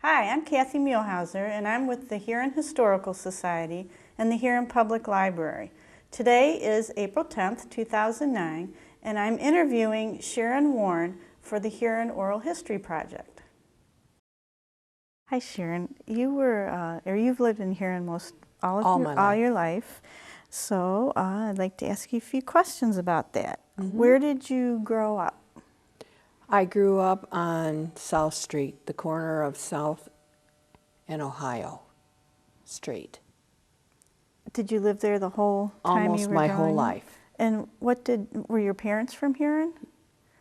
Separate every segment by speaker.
Speaker 1: Hi, I'm Kathy Muehlhauser, and I'm with the Huron Historical Society and the Huron Public Library. Today is April 10th, 2009, and I'm interviewing Sharon Warren for the Huron Oral History Project. Hi, Sharon. You've lived in Huron all your life, so I'd like to ask you a few questions about that. Where did you grow up?
Speaker 2: I grew up on South Street, the corner of South and Ohio Street.
Speaker 1: Did you live there the whole time
Speaker 2: Almost
Speaker 1: you were
Speaker 2: my
Speaker 1: growing
Speaker 2: whole
Speaker 1: up?
Speaker 2: life.
Speaker 1: And were your parents from Huron?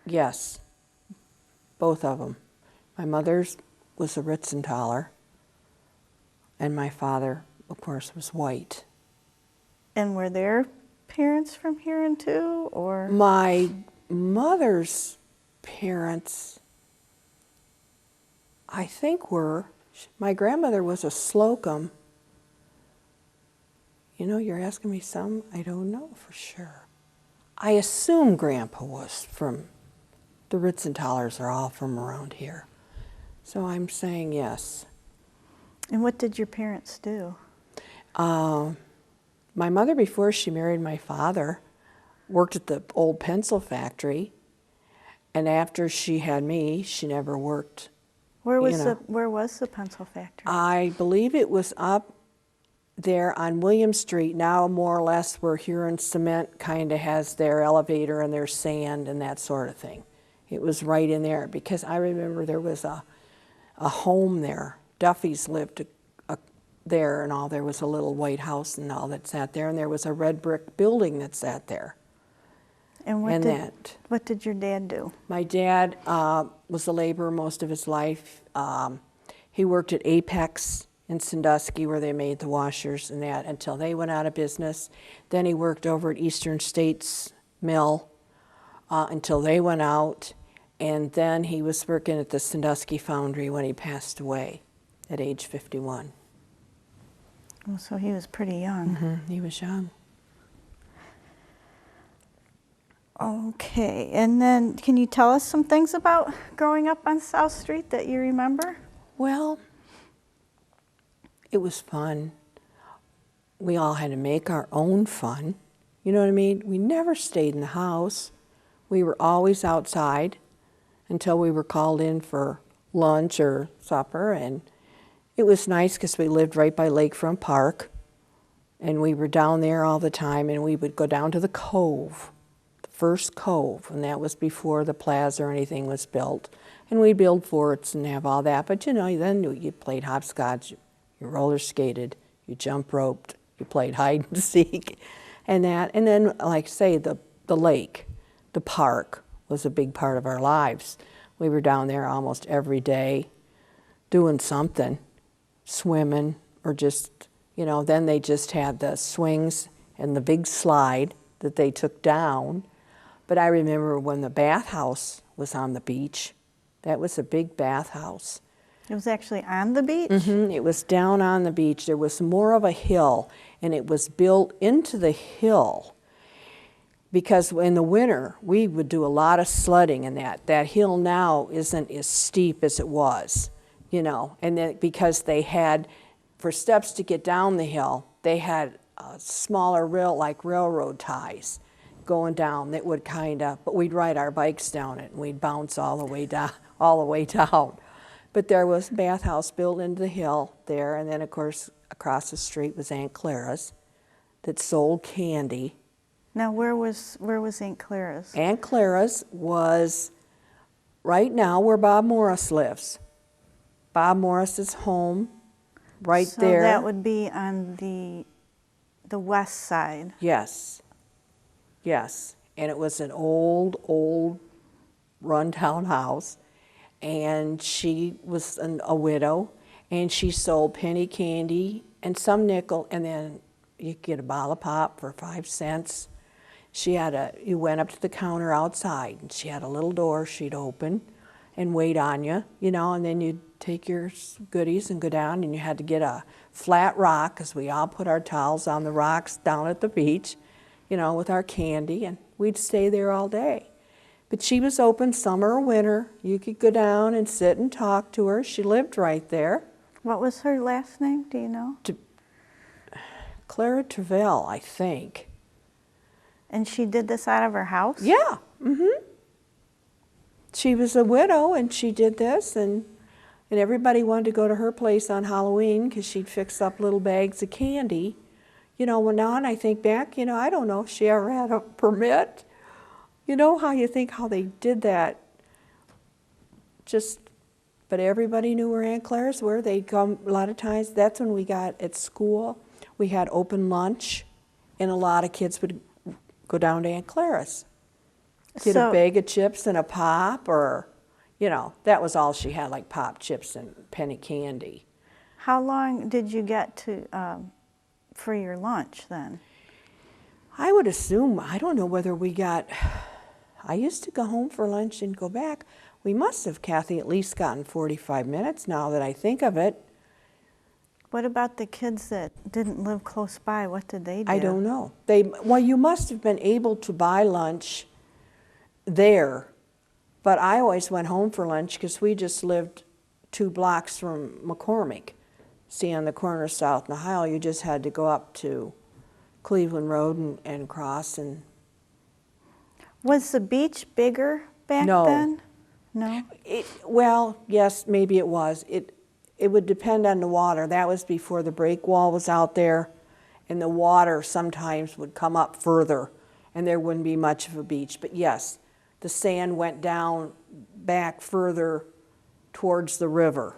Speaker 2: Yes, both of them. My mother's was a Ritzenthaler, and my father, of course, was white.
Speaker 1: And were their parents from Huron too, or?
Speaker 2: My mother's parents, I think my grandmother was a Slocum. You know, you're asking me some, I don't know for sure. I assume Grandpa was from, the Ritzenthalers are all from around here. So I'm saying yes.
Speaker 1: And what did your parents do?
Speaker 2: My mother, before she married my father, worked at the old pencil factory. And after she had me, she never worked.
Speaker 1: Where was the pencil factory?
Speaker 2: I believe it was up there on William Street, now more or less where Huron Cement kind of has their elevator and their sand and that sort of thing. It was right in there because I remember there was a home there. Duffy's lived there and all. There was a little white house and all that sat there, and there was a red brick building that sat there.
Speaker 1: And what did your dad do?
Speaker 2: My dad was a laborer most of his life. He worked at Apex in Sandusky where they made the washers and that until they went out of business. Then he worked over at Eastern States Mill until they went out. And then he was working at the Sandusky Foundry when he passed away at age 51.
Speaker 1: Oh, so he was pretty young.
Speaker 2: He was young.
Speaker 1: Okay, and then can you tell us some things about growing up on South Street that you remember?
Speaker 2: Well, it was fun. We all had to make our own fun. You know what I mean? We never stayed in the house. We were always outside until we were called in for lunch or supper. And it was nice because we lived right by Lakefront Park. And we were down there all the time, and we would go down to the cove. First cove, and that was before the plaza or anything was built. And we'd build forts and have all that, but you know, then you played hopscotch, you roller skated, you jump roped, you played hide and seek, and that. And then, like say, the lake, the park was a big part of our lives. We were down there almost every day doing something, swimming, or just, you know, then they just had the swings and the big slide that they took down. But I remember when the bathhouse was on the beach. That was a big bathhouse.
Speaker 1: It was actually on the beach?
Speaker 2: It was down on the beach. There was more of a hill, and it was built into the hill because in the winter, we would do a lot of sledding in that. That hill now isn't as steep as it was, you know, and then because they had, for steps to get down the hill, they had smaller railroad ties going down that would but we'd ride our bikes down it and we'd bounce all the way down. But there was a bathhouse built into the hill there, and then of course across the street was Aunt Clara's that sold candy.
Speaker 1: Now where was Aunt Clara's?
Speaker 2: Aunt Clara's was right now where Bob Morris lives. Bob Morris's home right there.
Speaker 1: So that would be on the west side.
Speaker 2: Yes. Yes, and it was an old run-down house, and she was a widow, and she sold penny candy and some nickel, and then you could get a bottle of pop for 5 cents. You went up to the counter outside, and she had a little door she'd open and wait on you, you know, and then you'd take your goodies and go down, and you had to get a flat rock, because we all put our towels on the rocks down at the beach, you know, with our candy, and we'd stay there all day. But she was open summer or winter. You could go down and sit and talk to her. She lived right there.
Speaker 1: What was her last name? Do you know?
Speaker 2: Clara Travell, I think.
Speaker 1: And she did this out of her house?
Speaker 2: Yeah. She was a widow, and she did this, and everybody wanted to go to her place on Halloween because she'd fix up little bags of candy. You know, well, now and I think back, you know, I don't know if she ever had a permit. You know how you think how they did that? But everybody knew where Aunt Clara's were. They'd come a lot of times. That's when we got at school. We had open lunch, and a lot of kids would go down to Aunt Clara's. Get a bag of chips and a pop, or, you know, that was all she had, like pop chips and penny candy.
Speaker 1: How long did you get to for your lunch then?
Speaker 2: I would assume, I don't know whether we got, I used to go home for lunch and go back. We must have, Kathy, at least gotten 45 minutes now that I think of it.
Speaker 1: What about the kids that didn't live close by? What did they do?
Speaker 2: I don't know. Well, you must have been able to buy lunch there, but I always went home for lunch because we just lived 2 blocks from McCormick. See, on the corner of South and Ohio, you just had to go up to Cleveland Road and cross. And
Speaker 1: was the beach bigger back then? No.
Speaker 2: Well, yes, maybe it was. It would depend on the water. That was before the break wall was out there, and the water sometimes would come up further, and there wouldn't be much of a beach. But yes, the sand went down back further towards the river.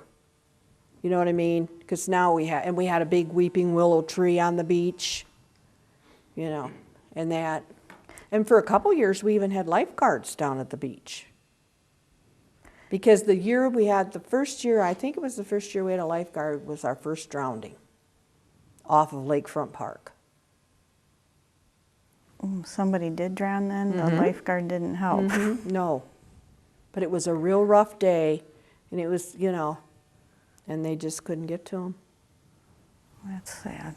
Speaker 2: You know what I mean? Because now we had a big weeping willow tree on the beach, you know, and that. And for a couple years, we even had lifeguards down at the beach. Because the year we had, the first year, I think it was the first year we had a lifeguard, was our first drowning off of Lakefront Park.
Speaker 1: Somebody did drown then? The lifeguard didn't help?
Speaker 2: No. But it was a real rough day, and it was, you know, and they just couldn't get to him.
Speaker 1: That's sad.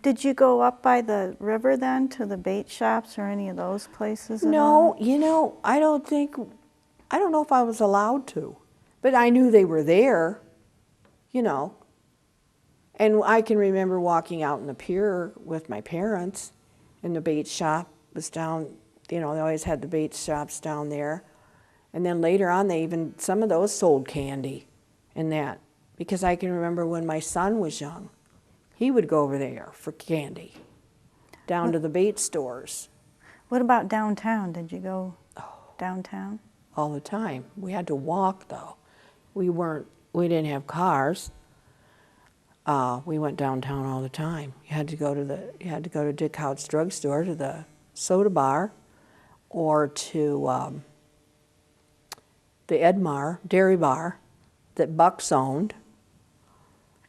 Speaker 1: Did you go up by the river then to the bait shops or any of those places at all?
Speaker 2: No, you know, I don't know if I was allowed to, but I knew they were there, you know. And I can remember walking out in the pier with my parents, and the bait shop was down, you know, they always had the bait shops down there. And then later on, some of those sold candy and that, because I can remember when my son was young, he would go over there for candy, down to the bait stores.
Speaker 1: What about downtown? Did you go downtown?
Speaker 2: All the time. We had to walk though. We didn't have cars. We went downtown all the time. You had to go to Dick Hout's drugstore, to the soda bar, or to the Edmar dairy bar that Bucks owned,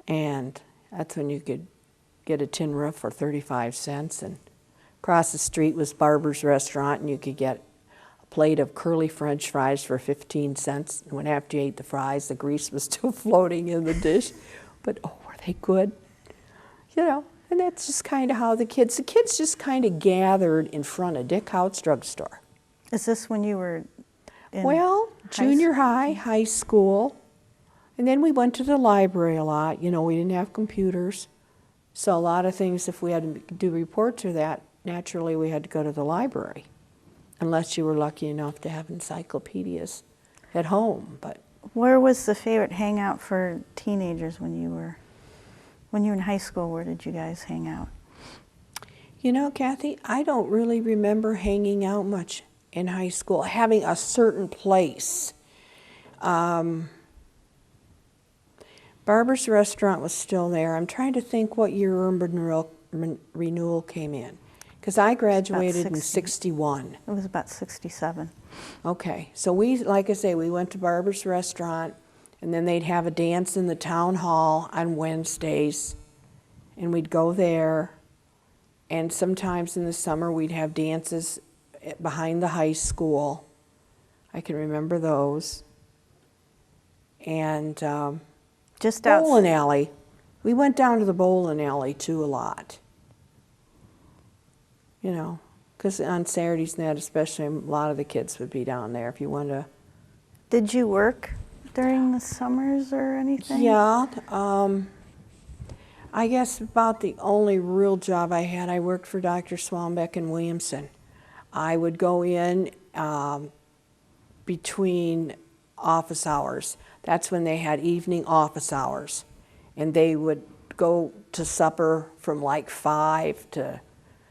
Speaker 2: and that's when you could get a tin roof for 35 cents. And across the street was Barber's Restaurant, and you could get plate of curly French fries for 15 cents. And when after you ate the fries, the grease was still floating in the dish. But oh, were they good? You know, and that's just kind of how the kids just kind of gathered in front of Dick Hout's drugstore.
Speaker 1: Is this when you were in
Speaker 2: junior high school. And then we went to the library a lot. You know, we didn't have computers. So a lot of things, if we had to do reports or that, naturally we had to go to the library. Unless you were lucky enough to have encyclopedias at home. But
Speaker 1: where was the favorite hangout for teenagers when you were in high school? Where did you guys hang out?
Speaker 2: You know, Kathy, I don't really remember hanging out much in high school, having a certain place. Barber's Restaurant was still there. I'm trying to think what year Urban Renewal came in. Because I graduated in 61.
Speaker 1: It was about 67.
Speaker 2: Okay, so like I say, we went to Barber's Restaurant, and then they'd have a dance in the town hall on Wednesdays, and we'd go there. And sometimes in the summer we'd have dances behind the high school. I can remember those. And
Speaker 1: just
Speaker 2: bowling alley. We went down to the bowling alley too a lot. You know, because on Saturdays and that especially, a lot of the kids would be down there if you wanted to.
Speaker 1: Did you work during the summers or anything?
Speaker 2: Yeah, I guess about the only real job I had, I worked for Dr. Swanbeck in Williamson. I would go in between office hours. That's when they had evening office hours. And they would go to supper from like 5 to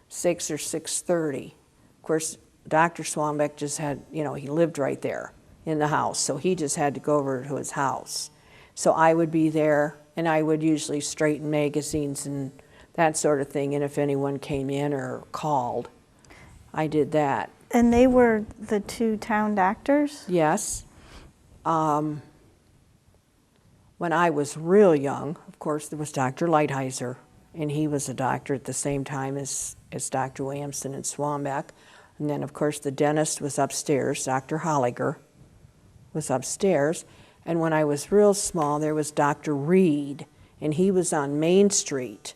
Speaker 2: 6 or 6:30. Of course, Dr. Swanbeck just had, you know, he lived right there in the house, so he just had to go over to his house. So I would be there, and I would usually straighten magazines and that sort of thing, and if anyone came in or called, I did that.
Speaker 1: And they were the two town doctors?
Speaker 2: Yes. When I was real young, of course, there was Dr. Lighthizer, and he was a doctor at the same time as Dr. Williamson and Swanbeck. And then, of course, the dentist was upstairs. Dr. Holliger was upstairs. And when I was real small, there was Dr. Reed, and he was on Main Street.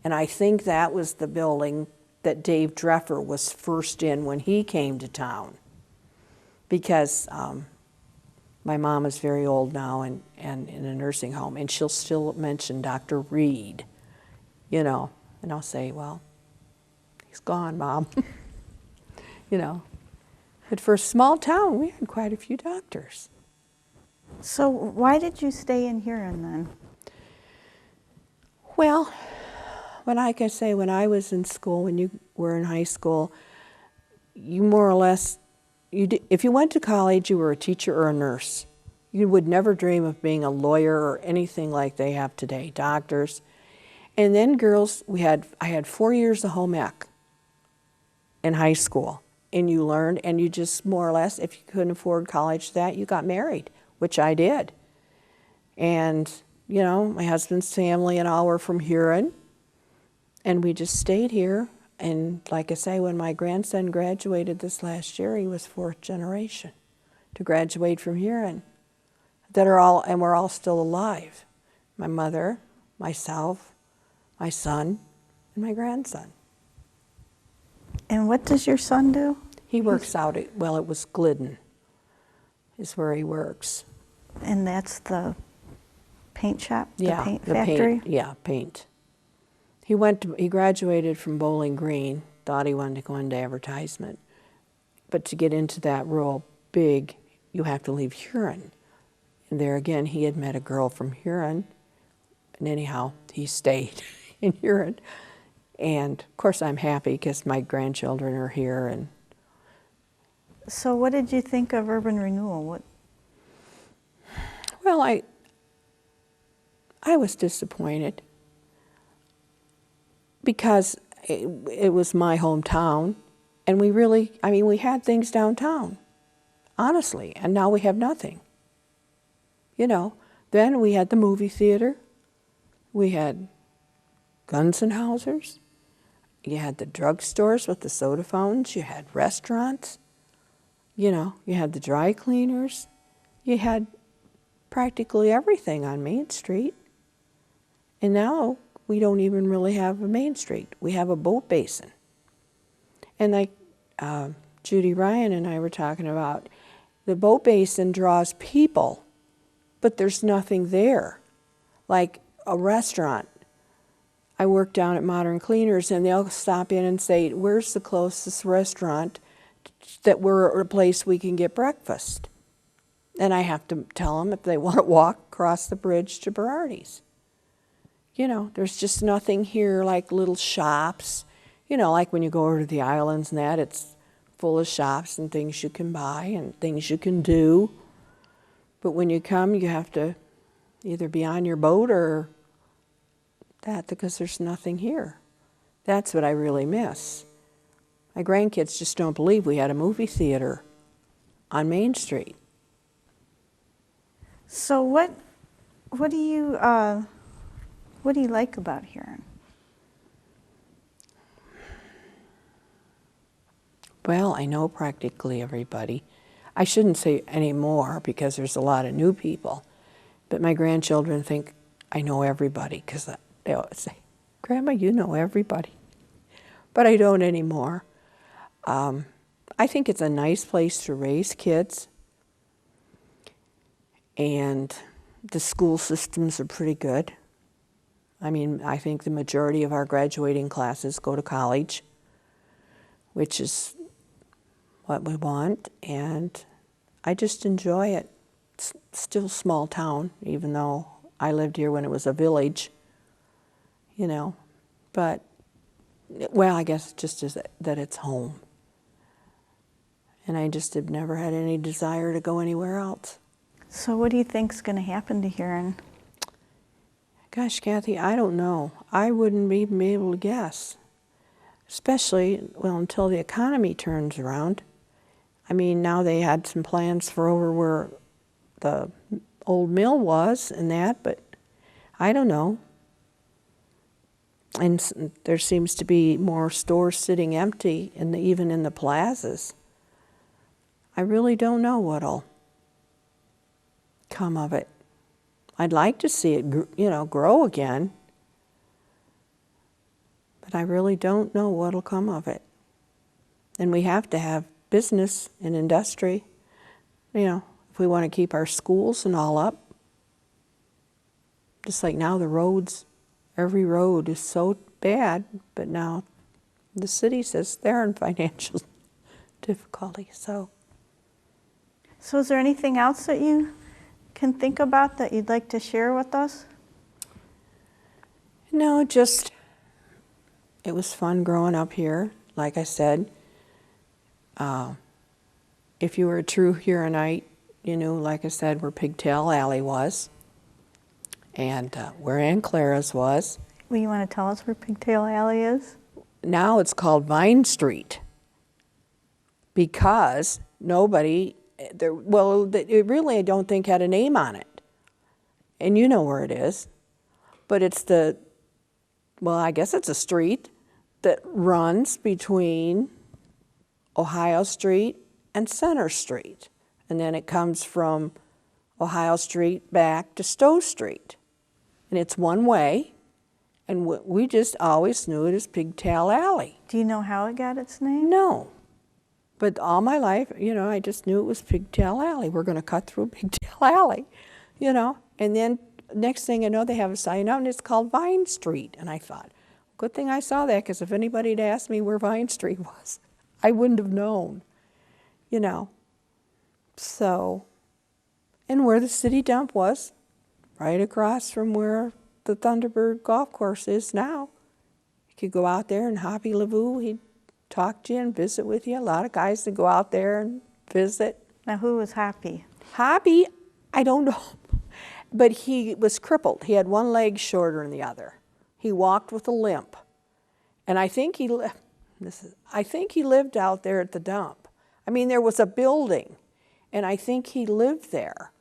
Speaker 2: And I think that was the building that Dave Dreffer was first in when he came to town. Because my mom is very old now and in a nursing home, and she'll still mention Dr. Reed, you know, and I'll say, well, he's gone, Mom. You know. But for a small town, we had quite a few doctors.
Speaker 1: So why did you stay in Huron then?
Speaker 2: Well, like I say, when I was in school, when you were in high school, you more or less, if you went to college, you were a teacher or a nurse. You would never dream of being a lawyer or anything like they have today, doctors. And then girls, I had 4 years of home ec in high school. And you learned, and you just more or less, if you couldn't afford college, you got married, which I did. And, you know, my husband's family and all were from Huron. And we just stayed here. And like I say, when my grandson graduated this last year, he was 4th generation to graduate from Huron. We're all still alive. My mother, myself, my son, and my grandson.
Speaker 1: And what does your son do?
Speaker 2: He works out it was Glidden is where he works.
Speaker 1: And that's the paint shop,
Speaker 2: Yeah,
Speaker 1: the paint factory?
Speaker 2: Paint. He graduated from Bowling Green, thought he wanted to go into advertisement. But to get into that real big, you have to leave Huron. And there again, he had met a girl from Huron. And anyhow, he stayed in Huron. And of course, I'm happy because my grandchildren are here. And
Speaker 1: so what did you think of urban renewal?
Speaker 2: Well, I was disappointed because it was my hometown, and we had things downtown, honestly, and now we have nothing. You know, then we had the movie theater, we had Guns and Hausers, you had the drugstores with the soda fountains, you had restaurants, you know, you had the dry cleaners, you had practically everything on Main Street. And now we don't even really have a Main Street. We have a boat basin. And like Judy Ryan and I were talking about, the boat basin draws people, but there's nothing there. Like a restaurant. I work down at Modern Cleaners, and they'll stop in and say, where's the closest restaurant that we're a place we can get breakfast? And I have to tell them if they want to walk across the bridge to Berardi's. You know, there's just nothing here like little shops. You know, like when you go over to the islands and that, it's full of shops and things you can buy and things you can do. But when you come, you have to either be on your boat or that, because there's nothing here. That's what I really miss. My grandkids just don't believe we had a movie theater on Main Street.
Speaker 1: So what do you like about Huron?
Speaker 2: Well, I know practically everybody. I shouldn't say any more because there's a lot of new people. But my grandchildren think I know everybody because they always say, Grandma, you know everybody. But I don't anymore. I think it's a nice place to raise kids, and the school systems are pretty good. I mean, I think the majority of our graduating classes go to college, which is what we want, and I just enjoy it. It's still a small town, even though I lived here when it was a village, you know, but, well, I guess just as that it's home. And I just have never had any desire to go anywhere else.
Speaker 1: So what do you think's going to happen to Huron?
Speaker 2: Gosh, Kathy, I don't know. I wouldn't even be able to guess. Especially, well, until the economy turns around. I mean, now they had some plans for over where the old mill was and that, but I don't know. And there seems to be more stores sitting empty, even in the plazas. I really don't know what'll come of it. I'd like to see it, grow again, but I really don't know what'll come of it. And we have to have business and industry, if we want to keep our schools and all up. Just like now the roads, every road is so bad, but now the city says they're in financial difficulty, so.
Speaker 1: So is there anything else that you can think about that you'd like to share with us?
Speaker 2: No, just it was fun growing up here. Like I said, if you were a true Huronite, you knew, like I said, where Pigtail Alley was and where Aunt Clara's was.
Speaker 1: Well, you want to tell us where Pigtail Alley is?
Speaker 2: Now it's called Vine Street because nobody, they really, I don't think, had a name on it. And you know where it is. But it's I guess it's a street that runs between Ohio Street and Center Street. And then it comes from Ohio Street back to Stowe Street. And it's one way. And we just always knew it as Pigtail Alley.
Speaker 1: Do you know how it got its name?
Speaker 2: No. But all my life, I just knew it was Pigtail Alley. We're going to cut through Pigtail Alley, And then next thing I know, they have a sign out, and it's called Vine Street. And I thought, good thing I saw that, because if anybody had asked me where Vine Street was, I wouldn't have known, So, and where the city dump was, right across from where the Thunderbird Golf Course is now. You could go out there, and Hoppy LaVou, he'd talk to you and visit with you. A lot of guys that go out there and visit.
Speaker 1: Now, who was Hoppy?
Speaker 2: Hoppy, I don't know, but he was crippled. He had one leg shorter than the other. He walked with a limp, and I think he lived out there at the dump. I mean, there was a building, and I think he lived there.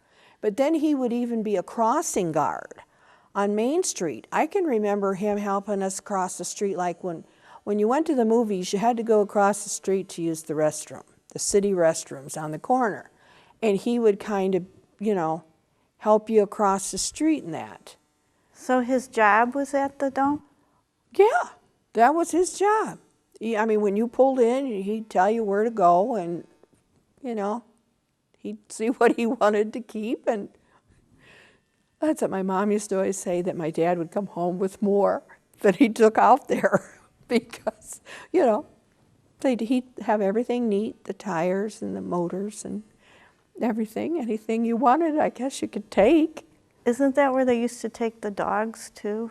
Speaker 2: But then he would even be a crossing guard on Main Street. I can remember him helping us cross the street, like when you went to the movies, you had to go across the street to use the restroom, the city restrooms on the corner. And he would kind of, help you across the street in that.
Speaker 1: So his job was at the dump?
Speaker 2: Yeah, that was his job. When you pulled in, he'd tell you where to go, and, he'd see what he wanted to keep. And that's what my mom used to always say, that my dad would come home with more than he took out there. Because, he'd have everything neat, the tires and the motors and everything. Anything you wanted, I guess you could take.
Speaker 1: Isn't that where they used to take the dogs, too?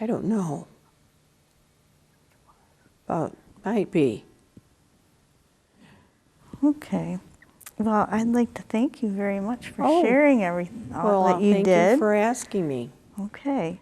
Speaker 2: I don't know. But might be.
Speaker 1: Okay. Well, I'd like to thank you very much for sharing everything that you did.
Speaker 2: Thank you for asking me.
Speaker 1: Okay.